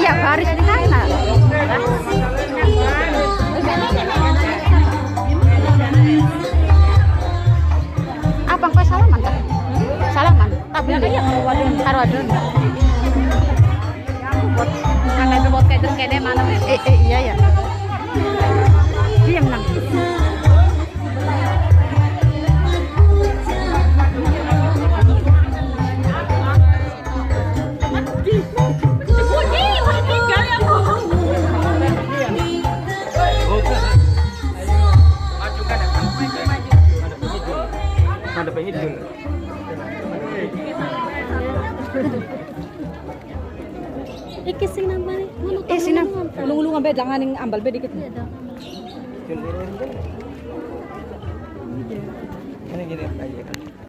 Iya, baris di sana. Apa kau salaman tak? Salaman. Tapi iya Harwadon. Buat kalau itu buat kayak terkede mana? Iya ya. Diam nang. Ada penghidung. Iki sing nambah. Sing nang. Ulung-ulung ambe jangan ning ambal be dikit. Ini gini aja kan.